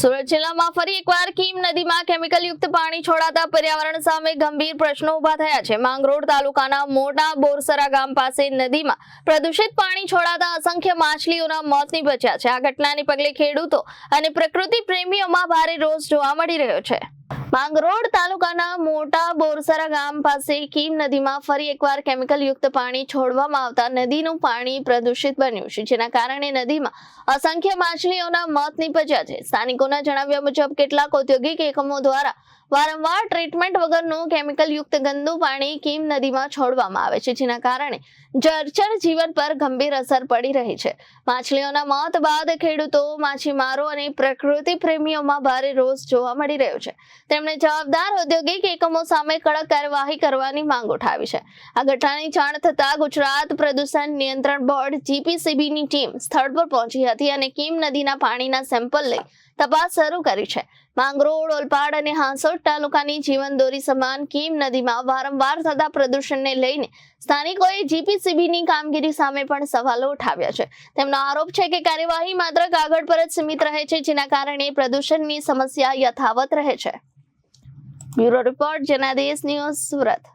સુરત જિલ્લામાં ફરી એકવાર કીમ નદીમાં કેમિકલ યુક્ત પાણી છોડાતા પર્યાવરણ સામે ગંભીર પ્રશ્નો ઉભા થયા છે। માંગરોળ તાલુકાના મોટા બોરસરા ગામ પાસે નદીમાં પ્રદૂષિત પાણી છોડાતા અસંખ્ય માછલીઓના મોત નિપજ્યા છે। આ ઘટનાને પગલે ખેડૂતો અને પ્રકૃતિ પ્રેમીઓમાં ભારે રોષ જોવા મળી રહ્યો છે। માંગરોળ તાલુકાના મોટા બોરસરા ગામ પાસે કીમ નદીમાં ફરી એકવાર કેમિકલ યુક્ત પાણી છોડવામાં આવતા નદીનું પાણી પ્રદૂષિત બન્યું છે, જેના કારણે નદીમાં અસંખ્ય માછલીઓના મોત નિપજ્યા છે। સ્થાનિકોના જણાવ્યા મુજબ કેટલાક ઔદ્યોગિક એકમો દ્વારા વારંવાર ટ્રીટમેન્ટ વગરનું કેમિકલ યુક્ત ગંદુ પાણી કીમ નદીમાં છોડવામાં આવે છે, જેના કારણે જળચર જીવન પર ગંભીર અસર પડી રહી છે। માછલીઓના મોત બાદ ખેડૂતો, માછીમારો અને પ્રકૃતિ પ્રેમીઓમાં ભારે રોષ જોવા મળી રહ્યો છે। તેમણે જવાબદાર ઔદ્યોગિક એકમો સામે કડક કાર્યવાહી કરવાની માંગ ઉઠાવી છે। આ ઘટનાની જાણ થતા ગુજરાત પ્રદૂષણ નિયંત્રણ બોર્ડ જીપીસીબીની ટીમ સ્થળ પર પહોંચી હતી અને કીમ નદીના પાણીના સેમ્પલ લઈ તપાસ શરૂ કરી છે। માંગરોળ, ઓલપાડ અને હાંસોટ તાલુકાની જીવનદોરી સમાન કીમ નદીમાં વારંવાર થતા પ્રદૂષણને લઈને સ્થાનિકોએ જીપીસીબીની કામગીરી સામે પણ સવાલો ઉઠાવ્યા છે। તેમનો આરોપ છે કે કાર્યવાહી માત્ર કાગળ પર જ સીમિત રહે છે, જેના કારણે પ્રદૂષણની સમસ્યા યથાવત રહે છે। Bureau report, Janadesh news, Surat.